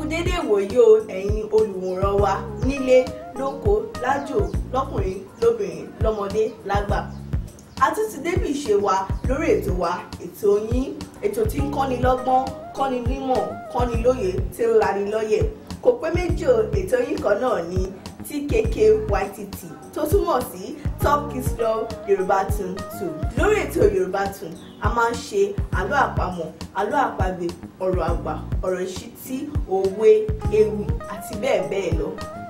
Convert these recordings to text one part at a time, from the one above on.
dédé ìwòyí o ẹ̀yin olùwòran wa nílé lóko lájò lọ́kùnrin lóbìnrin lọ́mọdé lágbà. A tún ti débi ìṣe wa lórí ètò wa ètò yín ètò tí ń kọ́ni lọ́gbọ́n kọ́ni nímọ̀ kọ́ni lóye tí ń lani lọ́yẹ̀. Kò pé méjì o ètò yín kan náà ní TOPKIDS tó túmọ̀ sí TOPKIDS KLUB Yorubatoon 2. Lórí ètò Yorubatoon a máa ń ṣe àlọ́ àpamọ̀ àlọ́ àpagbè ọ̀rọ̀ àgbà ọ̀rọ̀ ìṣítí òwe ewì àti bẹ́ẹ̀ bẹ́ẹ̀ lọ.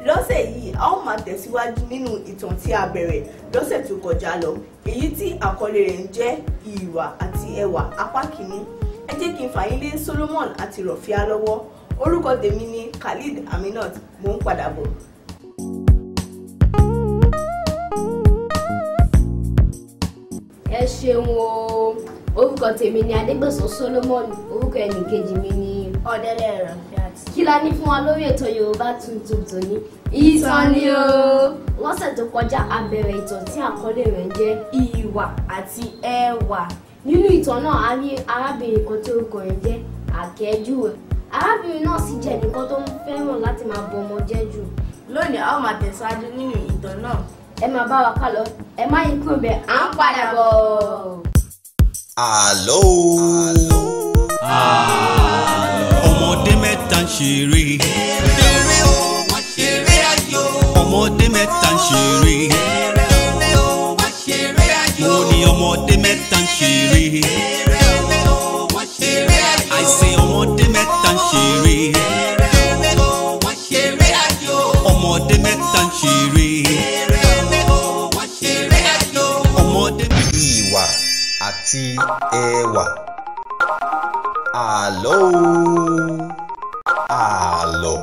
Lọ́sẹ̀ yìí a ó máa tẹ̀síwájú nínú ìtàn tí a bẹ̀rẹ̀ lọ́sẹ̀ tó kọjá lọ èyí tí àkọlé rẹ̀ ń jẹ́ ìwà àti ẹwà apá kìíní. Ẹ jẹ́ kí n fà yín lé Solomon àti Rọ̀fíà lọ́wọ́. Orúkọ tèmi ni Khalid Aminat, mò ń padà bọ̀. Ẹ ṣeun o. Orúkọ tèmi ni Adégbèsò Solomon, orúkọ ẹnìkejì mi ni Ọ̀dẹ́lẹ̀ Rọ̀fíà. Kí la ní fún wa lórí ètò Yorubatoon tòní? Ìtàn ni o. Lọ́sẹ̀ tó kọjá a bẹ̀rẹ̀ ìtàn tí àkọlé rẹ̀ ń jẹ́ ìwà àti ẹwà. Nínú ìtàn náà a rí arábìnrin kan tí orúkọ rẹ̀ jẹ́ Àkẹ́jù. Arábìnrin náà sì jẹ́ ẹnìkan tó ń fẹ́ràn láti máa bọ ọmọ jẹ́ jù. Lónìí a ó máa tẹ̀síwájú nínú ìtàn náà. Ẹ máa bá wa kálọ, ẹ má yí kúrò bẹ́ẹ̀, à ń padà bọ̀. Àlọ́ ọmọdé mẹ́ta ń ṣeré. Eré o, wọ́n ṣeré ayò. Ọmọdé mẹ́ta ń ṣeré. Eré o, wọ́n ṣeré ayò. Mo ní ọmọdé mẹ́ta ń ṣeré. Eré o, wọ́n ṣeré ayò. Àìsè ọmọdé mẹ́ta ń ṣeré. Eré o, wọ́n ṣeré ayò. Ọmọdé mẹ́ta ń ṣeré. Eré o, wọ́n ṣeré ayò. Ọmọdé mẹ́ta. Ìwà àti ẹwà. Àlọ́ àlọ́.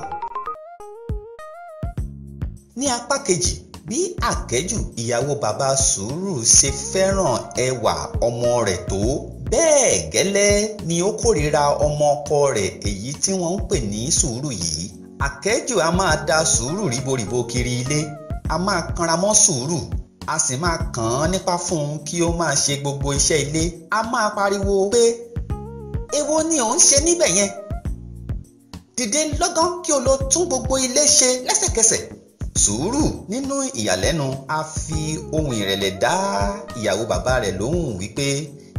Ní apá kejì, bí Àkẹ́jù ìyàwó bàbá Sùúrù ṣe fẹ́ràn ẹwà ọmọ rẹ̀ tó bẹ́ẹ̀ gẹ́lẹ́ ni ó kórìíra ọmọ ọkọ rẹ̀ èyí tí wọ́n ń pè ní Sùúrù yìí. Àkẹ́jù a máa da Sùúrù ríboríbo kiri ilé, a máa kanra mọ́ Sùúrù, a sì máa kàn án nípa fún un kí ó máa ṣe gbogbo iṣẹ́ ilé. A máa pariwo pé èwo ni ò ń ṣe níbẹ̀ yẹn? Dìde lọ́gán kí o lọ tún gbogbo ilé ṣe lẹ́sẹ̀kẹsẹ̀. Sùúrù nínú ìyàlẹ́nu a fi ohùn ìrẹ̀lẹ̀ dá ìyàwó bàbá rẹ̀ lóhùn wípé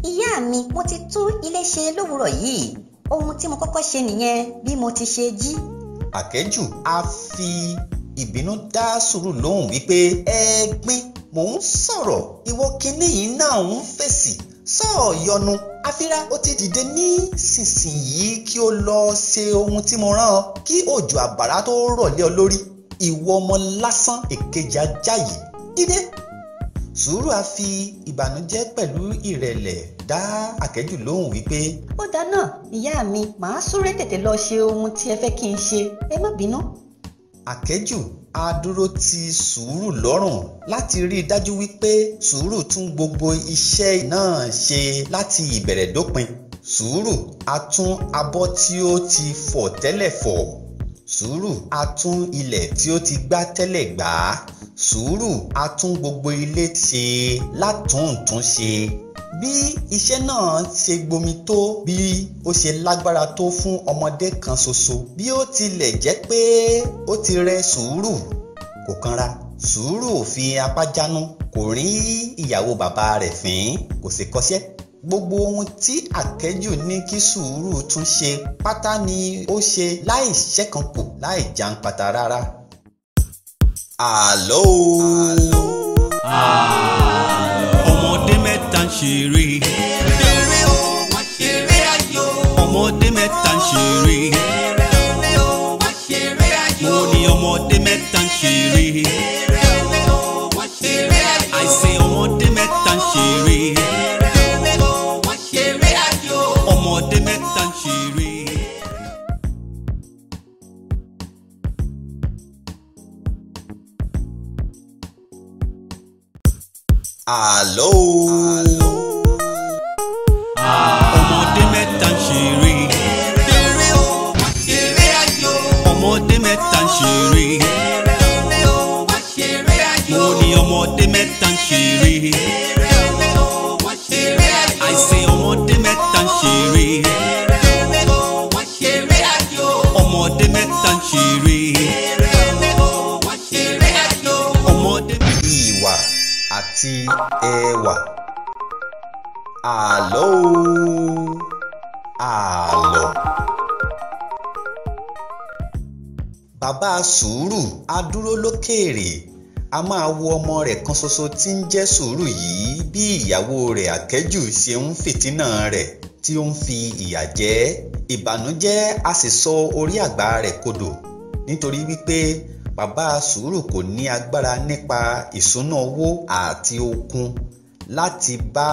ìyá mi, mo ti tún ilé ṣe lówùúrọ̀ yìí. Ohun tí mo kọ́kọ́ ṣe nìyẹn bí mo ti ṣe jí. Àkẹ́jù a fi ìbínú dá Sùúrù lóhùn wípé ẹ̀gbin mò ń sọ̀rọ̀ ìwọ kinní yìí náà ń fèsì sọ̀ọ́ yọnu. Afírá ó ti dìde nísinsìnyí kí o lọ ṣe ohun tí mo rán ọ kí òjò àbàrá tó rọ̀ lé ọ lórí. Ìwọ ọmọ lásán èkejì ajá yìí, dìde. Sùúrù a fi ìbànújẹ́ pẹ̀lú ìrẹ̀lẹ̀ dá Àkẹ́jù lóhùn wípé Ó dáná ìyá mi, màá súré tètè lọ ṣe ohun tí ẹ fẹ́ kí n ṣe, ẹ má bínú. Àkẹ́jù a dúró ti Sùúrù lọ́rùn láti rí i dájú wípé Sùúrù tún gbogbo iṣẹ́ náà ṣe láti ìbẹ̀rẹ̀ dópin. Sùúrù a tún abọ́ tí ó ti fọ̀ tẹ́lẹ̀ fọ̀. Sùúrù a tún ilẹ̀ tí ó ti gbá tẹ́lẹ̀ gbá. Sùúrù a tún gbogbo ilé ṣe látúntúnṣe. Bí iṣẹ́ náà ṣe gbomi tó, bí ó ṣe lágbára tó fún ọmọdé kan ṣoṣo, bí ó tilẹ̀ jẹ́ pé ó ti rẹ Sùúrù, kò kanra. Sùúrù ò fi apá jánu, kò rí ìyàwó bàbá rẹ̀ fín, kò sì kọṣẹ́. Gbogbo ohun tí Àkẹ́jù ní kí Sùúrù tún ṣe pátá ni ó ṣe láì ṣẹ́kankù láì jàǹpátá rárá. Àlọ́ ọmọdé mẹ́ta ń ṣeré. Eré o, wọ́n ṣeré ayò. Ọmọdé mẹ́ta ń ṣeré. Eré o, wọ́n ṣeré ayò. Mo ní ọmọdé mẹ́ta ń ṣeré. Eré o, wọ́n ṣeré ayò. Àìsè ọmọdé mẹ́ta ń ṣeré. Eré o, wọ́n ṣeré ayò. Ọmọdé mẹ́ta ń ṣeré. Àlọ́ ọmọdé mẹ́ta ń ṣeré. Eré o, wọ́n ṣeré ayò. Ọmọdé mẹ́ta ń ṣeré. Eré o, wọ́n ṣeré ayò. Mo ní ọmọdé mẹ́ta ń ṣeré. Eré o, wọ́n ṣeré ayò. Àìsè ọmọdé mẹ́ta ń ṣeré. Eré o, wọ́n ṣeré ayò. Ọmọdé mẹ́ta ẹwà. Àlọ́ o, àlọ́. Bàbá sùúrù á dúró lókèèrè, a máa wo ọmọ rẹ̀ kan ṣoṣo tí ń jẹ́ sùúrù yìí bí ìyàwó rẹ̀ àkẹ́jù ṣe ń fìtínà rẹ̀ tí ó ń fi ìyà jẹ ẹ́. Ìbànújẹ́ a sì sọ orí àgbà rẹ̀ kodò nítorí wípé bàbá sùúrù kò ní agbára nípa ìṣúná owó àti okun láti bá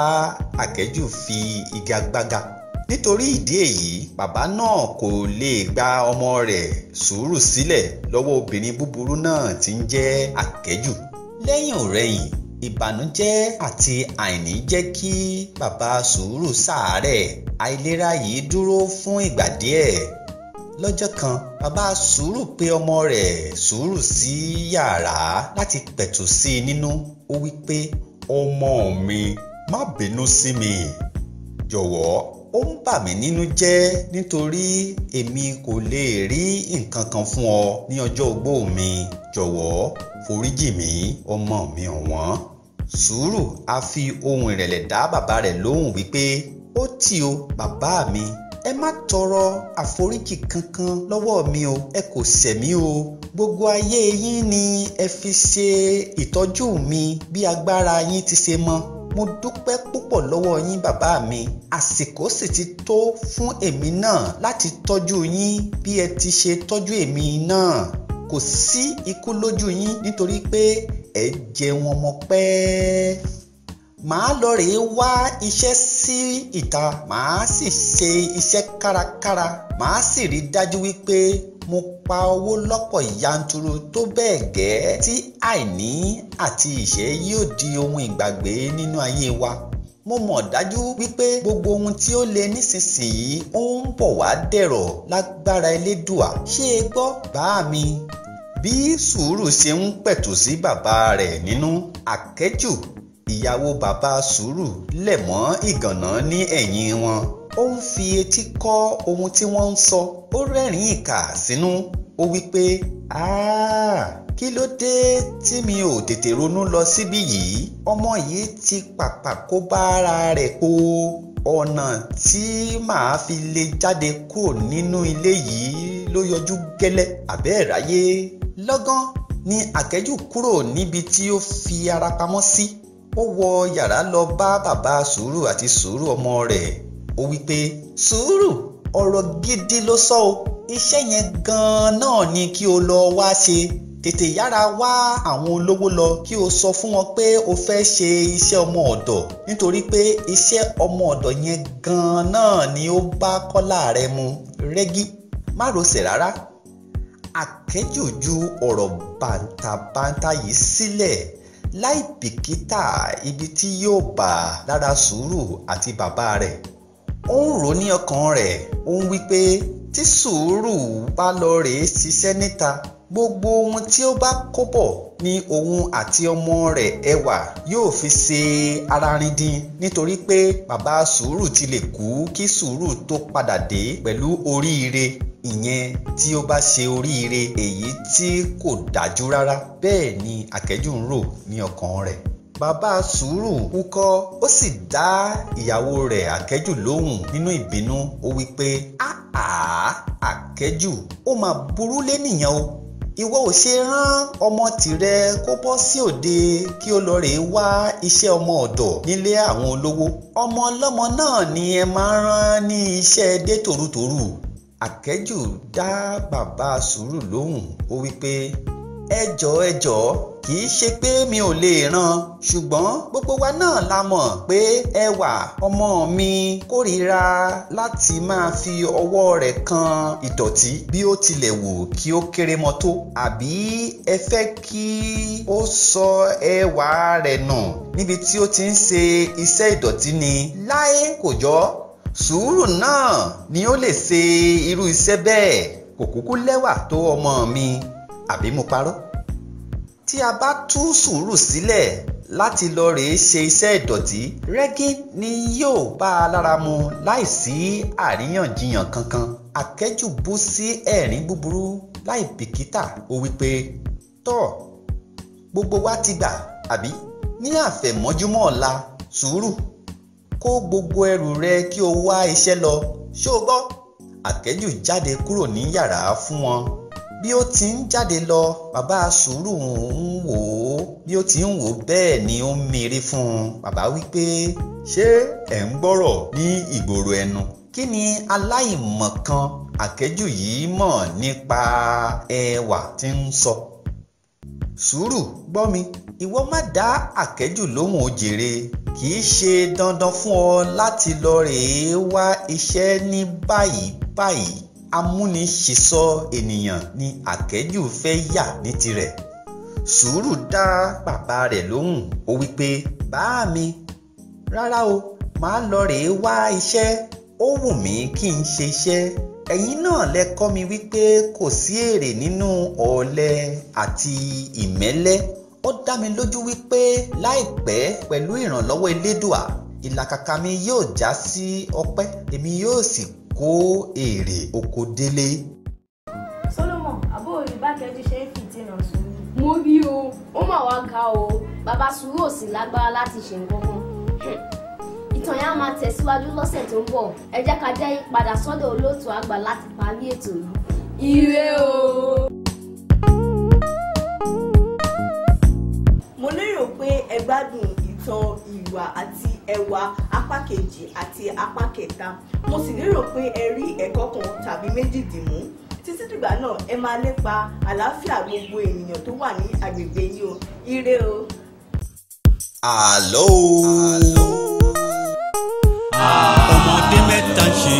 àkẹ́jù fi igagbága. Nítorí ìdí èyí bàbá náà kò lè gba ọmọ rẹ̀ sùúrù sílẹ̀ lọ́wọ́ obìnrin búburú náà tí ń jẹ́ àkẹ́jù. Lẹ́yìn ọ̀rẹyìn ìbànújẹ́ àti àìní jẹ́ kí bàbá sùúrù ṣàárẹ̀. Àìlera yìí dúró fún ìgbà díẹ̀. Lọ́jọ́ kan bàbá sùúrù pè ọmọ rẹ̀ sùúrù sí yàrá láti pẹ̀tù sí i nínú. Ó wí pé, ọmọ mi má bínú sí mi, jọ̀wọ́. Ó ń bà mí nínú jẹ́ nítorí èmi kò lè rí nǹkan kan fún ọ ní ọjọ́ ogbó mi, jọ̀wọ́ foríjì mí ọmọ mi ọ̀wọ́n. Sùúrù á fi ohùn ìrẹ̀lẹ̀ dá bàbá rẹ̀ lóhùn wípé, ó tì o bàbá mi, ẹ má tọrọ àforíjì kankan lọ́wọ́ mi o, ẹ kò ṣẹ̀ mí o. Gbogbo ayé yín ni ẹ fi ṣe ìtọ́jú mi bí agbára yín ti ṣe mọ. Mo dúpẹ́ púpọ̀ lọ́wọ́ yín bàbá mi. Àsìkò sì ti tó fún èmi náà láti tọ́jú yín bí ẹ ti ṣe tọ́jú èmi náà. Kò sí ikú lójú yín nítorí pé ẹ jẹun ọmọ pẹ́. Màá lọ rèé wá iṣẹ́ sí ìta, màá sì ṣe iṣẹ́ kárakára, màá sì rí dájú wípé mo pa owó lọ́pọ̀ yanturu tó bẹ́ẹ̀ gẹ́ tí àìní àti ìṣẹ́ yóò di ohun ìgbàgbé nínú ayé wa. Mo mọ̀ dájú wípé gbogbo ohun tí ó le nísinsìnyí ó ń bọ̀ wá dẹ̀rọ̀ lágbára Elédùà. Ṣé ẹ gbọ́ bá mi? Bí sùúrù ṣe ń pẹ̀tù sí bàbá rẹ̀ nínú, àkẹ́jù ìyàwó bàbá sùúrù lẹ̀ mọ́ ìgànná ní ẹ̀yìn wọn. Ó ń fi etí kọ́ ohun tí wọ́n ń sọ. Ó rẹ́rìn-ín ìkà sínú. Ó wí pé, kí ló dé tí mi ò tètè ronú lọ síbí yìí? Ọmọ yìí ti pàpà kó bá ara rẹ̀ po. Ọ̀nà tí màá fi lè jáde kúrò nínú ilé yìí ló yọjú gẹ́lẹ́ àbẹ́ẹ̀ráyé. Lọ́gán ni àkẹ́jù kúrò níbi tí ó fi ara pamọ́ sí. Ó wọ yàrá lọ bá bàbá sùúrù àti sùúrù ọmọ rẹ̀. Ó wí pé, sùúrù, ọ̀rọ̀ gidi ló sọ o. Iṣẹ́ yẹn gan-an náà ni kí o lọ wá ṣe. Tètè yára wá àwọn olówó lọ kí o sọ fún wọn pé o fẹ́ ṣe iṣẹ́ ọmọ ọ̀dọ̀ nítorí pé iṣẹ́ ọmọ ọ̀dọ̀ yẹn gan-an náà ni ó bá kọ́lá rẹ mu rẹ́gí. Má rosẹ̀ rárá. Àkẹ́jù ju ọ̀rọ̀ bàǹtàbàǹtà yìí sílẹ̀ láì bìkítà ibi tí yóò bà lára sùúrù àti bàbá rẹ̀. Ó ń rò ní ọkàn rẹ̀. Ó ń wí pé tí sùúrù bá lọ rèé ṣiṣẹ́ níta, gbogbo ohun tí ó bá kó bọ̀ ni òun àti ọmọ rẹ̀ ẹwà yóò fi ṣe ara rindin nítorí pé bàbá sùúrù ti lè kú kí sùúrù tó padà dé pẹ̀lú oríire. Ìyẹn tí ó bá ṣe oríire èyí tí kò dájú rárá. Bẹ́ẹ̀ ni àkẹ́jù ń rò ní ọkàn rẹ̀. Bàbá sùúrù wúkọ́, ó sì dá ìyàwó rẹ̀ àkẹ́jù lóhùn nínú ìbínú. Ó wí pé, àkẹ́jù, ó máa burú lénìyàn o. Ìwọ ò ṣe rán ọmọ tìrẹ kó bọ́ sí òde kí ó lọ rèé wá iṣẹ́ ọmọ ọ̀dọ̀ nílé àwọn olówó. Ọmọ ọlọ́mọ náà ni ẹ máa rán ní iṣẹ́ dé tòrutòru. Àkẹ́jù dá bàbá sùúrù lóhùn. Ó wí pé, ẹ jọ̀ọ́ kì í ṣe pé mi ò lè ràn, ṣùgbọ́n gbogbo wa náà la mọ̀ pé ẹwà ọmọ mi kórìíra láti máa fi ọwọ́ rẹ̀ kan ìdọ̀tí bí ó tilẹ̀ wù kí ó kéré mọ́ tó. Àbí ẹ fẹ́ kí ó sọ ẹwà rẹ̀ nù níbi tí ó ti ń ṣe iṣẹ́ ìdọ̀tí ni? Láé kò jọ. Sùúrù náà ni ó lè ṣe irú iṣẹ́ bẹ́ẹ̀. Kò kúkú lẹ́wà tó ọmọ mi. Àbí mo parọ́? Tí a bá tú sùúrù sílẹ̀ láti lọ rèé ṣe iṣẹ́ ìdọ̀tí, rẹ́gí ni yóò bá a lára mu láìsí àríyànjiyàn kankan. Àkẹ́jù bú sí ẹ̀rín búburú láì bìkítà. Ó wí pé, tọ́ gbogbo wa ti gbà àbí? ní àfẹ̀mọ́júmọ́ ọ̀la sùúrù kó gbogbo ẹrù rẹ kí o wá iṣẹ́ lọ ṣó o gbọ́. Àkẹ́jù jáde kúrò ní yàrá fún wọn. Bí ó ti ń jáde lọ bàbá sùúrù ń wò ó. Bí ó ti ń wò ó bẹ́ẹ̀ ni ó ń mèrè fún un. Bàbá wípé ṣé ẹ̀ ń gbọ́rọ̀ ní ìgboro ẹnu? Kí ni aláìmọ̀kan Àkẹ́jù yìí mọ̀ nípa ẹwà tí ń sọ? Sùúrù gbọ́ mi, ìwọ má dá Àkẹ́jù lóhùn ó jèrè. Kì í ṣe dandan fún ọ láti lọ rèé wá iṣẹ́ ní báyìí. Amúniṣìsọ ènìyàn ni Àkẹ́jù fẹ́ yà ní tirẹ̀. Sùúrù dá bàbá rẹ̀ lóhùn. Ó wípé bá mi, rárá o, màá lọ rèé wá iṣẹ́. Ó wù mí kí n ṣe iṣẹ́. Ẹ̀yin náà lẹ kọ́ mi wípé kò sí èrè nínú ọ̀lẹ àti ìmẹ́lẹ́. Ó dá mi lójú wípé láìpẹ́ pẹ̀lú ìrànlọ́wọ́ Elédùà ìlàkàkà mi yóò já sí ọpẹ́, èmi yóò sì kó èrè oko délé. Solomon, àbúrò Yorùbá Kẹ́jú ṣe ń fìdí náà sùúrù. Mo rí o, ó mà wá ga o, bàbá sùúrù ò sì lágbára láti ṣe nǹkan kan. Ìtàn yẹn á máa tẹ̀síwájú lọ́sẹ̀ tó ń bọ̀. Ẹ jẹ́ ká jẹ́ padà sọ́dọ̀ olóòtú àgbà láti parí ètò yìí. Ire o! Mo lérò pé ẹ gbádùn ìtàn ìwà àti ẹwà apá kejì àti apá kẹta. Mo sì lérò pé ẹ rí ẹ̀kọ́ kan tàbí méjì dìmú. Títí dìgbà náà ẹ máa lépa àlàáfíà gbogbo ènìyàn tó wà ní agbègbè yìí o. Ire o! Àlọ́ o. Ọmọdé mẹ́ta ṣe